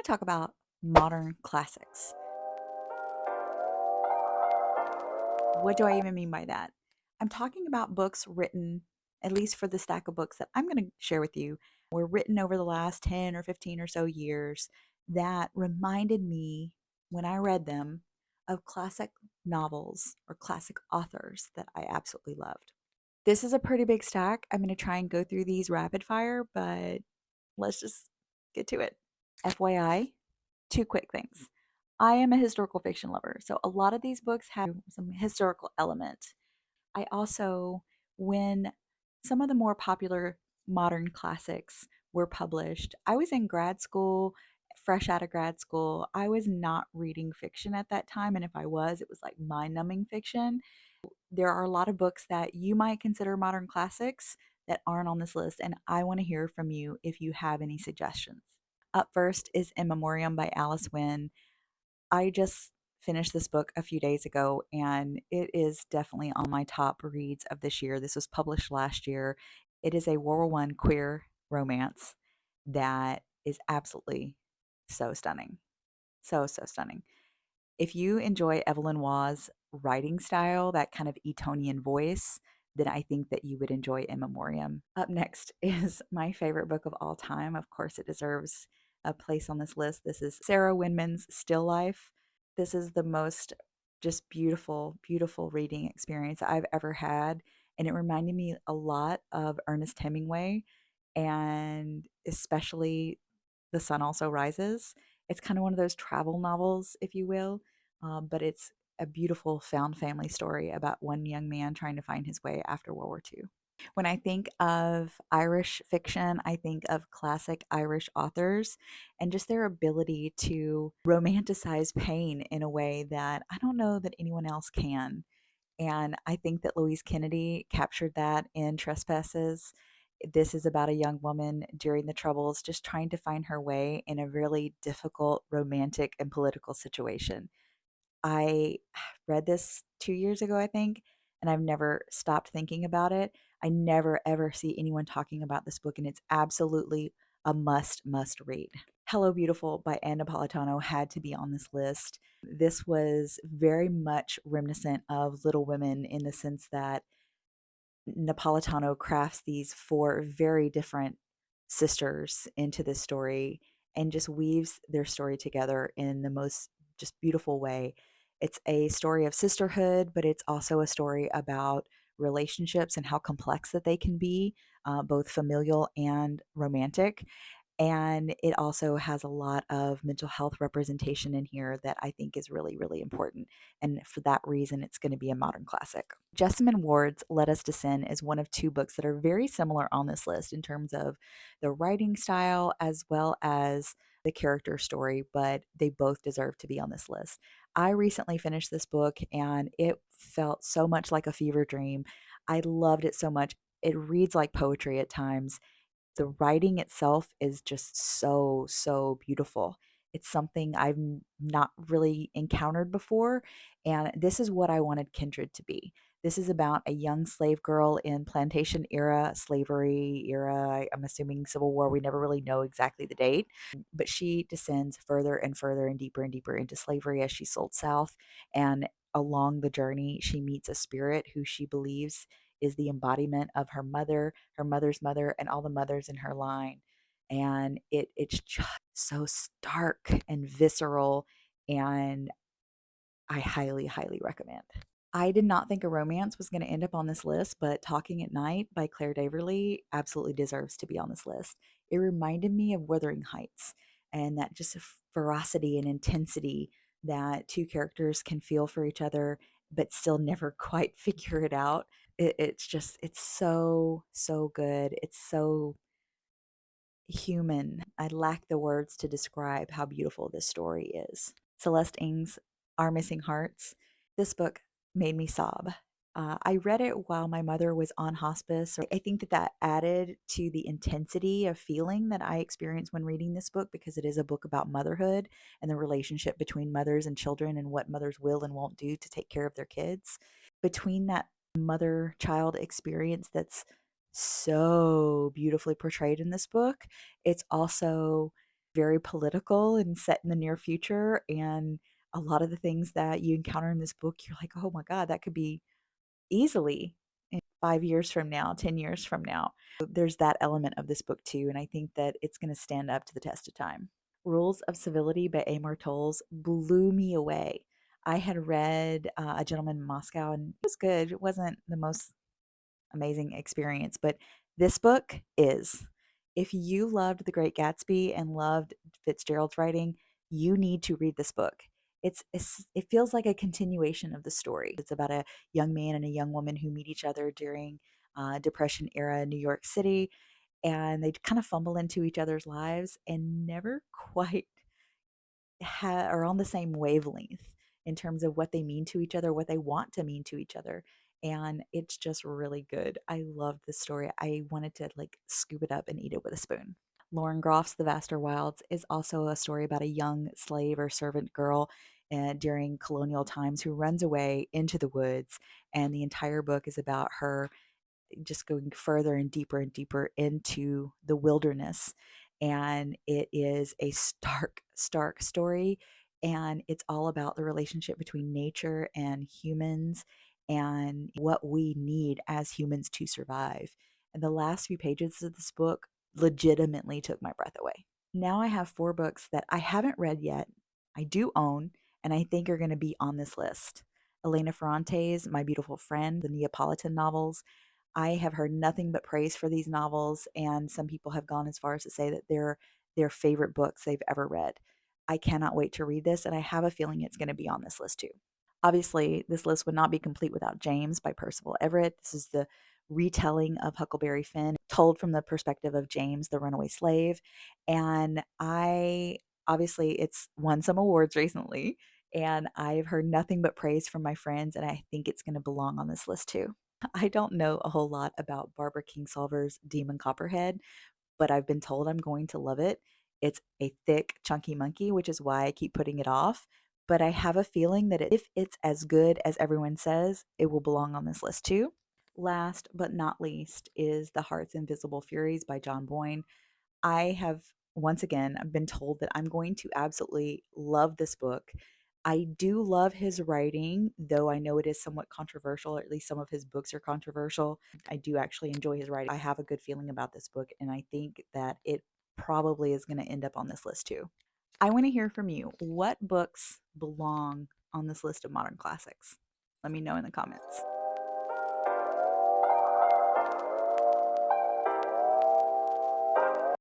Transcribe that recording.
want to talk about modern classics. What do I even mean by that? I'm talking about books written, at least for the stack of books that I'm going to share with you, were written over the last 10 or 15 or so years that reminded me when I read them of classic novels or classic authors that I absolutely loved. This is a pretty big stack. I'm going to try and go through these rapid fire, but let's just get to it. FYI, two quick things. I am a historical fiction lover, so a lot of these books have some historical element. I also, when some of the more popular modern classics were published, I was in grad school, fresh out of grad school. I was not reading fiction at that time, and if I was, it was like mind numbing fiction. There are a lot of books that you might consider modern classics that aren't on this list, and I want to hear from you if you have any suggestions. Up first is In Memoriam by Alice Wynne. I just finished this book a few days ago, and it is definitely on my top reads of this year. This was published last year. It is a World War I queer romance that is absolutely so stunning. So stunning. If you enjoy Evelyn Waugh's writing style, that kind of Etonian voice, then I think that you would enjoy In Memoriam. Up next is my favorite book of all time. Of course, it deserves a place on this list. This is Sarah Winman's Still Life. This is the most just beautiful, beautiful reading experience I've ever had. And it reminded me a lot of Ernest Hemingway and especially The Sun Also Rises. It's kind of one of those travel novels, if you will, but it's a beautiful found family story about one young man trying to find his way after World War II. When I think of Irish fiction, I think of classic Irish authors and just their ability to romanticize pain in a way that I don't know that anyone else can. And I think that Louise Kennedy captured that in Trespasses. This is about a young woman during the Troubles just trying to find her way in a really difficult romantic and political situation. I read this 2 years ago, I think, and I've never stopped thinking about it. I never ever see anyone talking about this book, and it's absolutely a must read. Hello Beautiful by Anne Napolitano had to be on this list. This was very much reminiscent of Little Women in the sense that Napolitano crafts these four very different sisters into this story and just weaves their story together in the most just beautiful way. It's a story of sisterhood, but it's also a story about relationships and how complex that they can be, both familial and romantic. And it also has a lot of mental health representation in here that I think is really, really important. And for that reason, it's going to be a modern classic. Jessamine Ward's Let Us Descend is one of two books that are very similar on this list in terms of the writing style as well as the character story, but they both deserve to be on this list. I recently finished this book and it felt so much like a fever dream. I loved it so much. It reads like poetry at times. The writing itself is just so beautiful. It's something I've not really encountered before, and this is what I wanted Kindred to be. This is about a young slave girl in plantation era, slavery era, I'm assuming Civil War. We never really know exactly the date, but she descends further and further and deeper into slavery as she's sold south. And along the journey, she meets a spirit who she believes is the embodiment of her mother's mother, and all the mothers in her line. And it's just so stark and visceral, and I highly, highly recommend. I did not think a romance was going to end up on this list, but Talking at Night by Claire Daverley absolutely deserves to be on this list. It reminded me of Wuthering Heights and that just ferocity and intensity that two characters can feel for each other, but still never quite figure it out. It's just, it's so good. It's so human. I lack the words to describe how beautiful this story is. Celeste Ng's Our Missing Hearts. This book made me sob. I read it while my mother was on hospice. So I think that that added to the intensity of feeling that I experienced when reading this book because it is a book about motherhood and the relationship between mothers and children and what mothers will and won't do to take care of their kids. Between that mother child experience that's so beautifully portrayed in this book, it's also very political and set in the near future. And a lot of the things that you encounter in this book, you're like, oh my God, that could be easily in 5 years from now, 10 years from now. There's that element of this book too. And I think that it's going to stand up to the test of time. Rules of Civility by Amor Tolls blew me away. I had read A Gentleman in Moscow and it was good. It wasn't the most amazing experience, but this book is. If you loved The Great Gatsby and loved Fitzgerald's writing, you need to read this book. It feels like a continuation of the story. It's about a young man and a young woman who meet each other during Depression era New York City, and they kind of fumble into each other's lives and never quite are on the same wavelength in terms of what they mean to each other, what they want to mean to each other. And it's just really good. I loved this story. I wanted to like scoop it up and eat it with a spoon. Lauren Groff's The Vaster Wilds is also a story about a young slave or servant girl during colonial times who runs away into the woods. And the entire book is about her just going further and deeper into the wilderness. And it is a stark, stark story. And it's all about the relationship between nature and humans and what we need as humans to survive. And the last few pages of this book legitimately took my breath away. Now I have 4 books that I haven't read yet, I do own, and I think are going to be on this list. Elena Ferrante's My Beautiful Friend, the Neapolitan novels. I have heard nothing but praise for these novels, and some people have gone as far as to say that they're their favorite books they've ever read. I cannot wait to read this, and I have a feeling it's going to be on this list too. Obviously, this list would not be complete without James by Percival Everett. This is the retelling of Huckleberry Finn, told from the perspective of James, the runaway slave. And I obviously, it's won some awards recently, and I've heard nothing but praise from my friends, and I think it's going to belong on this list too. I don't know a whole lot about Barbara Kingsolver's Demon Copperhead, but I've been told I'm going to love it. It's a thick, chunky monkey, which is why I keep putting it off. But I have a feeling that if it's as good as everyone says, it will belong on this list too. Last but not least is The Heart's Invisible Furies by John Boyne. I have once again been told that I'm going to absolutely love this book. I do love his writing, though I know it is somewhat controversial, or at least some of his books are controversial. I do actually enjoy his writing. I have a good feeling about this book, and I think that it probably is going to end up on this list too. I want to hear from you. What books belong on this list of modern classics? Let me know in the comments.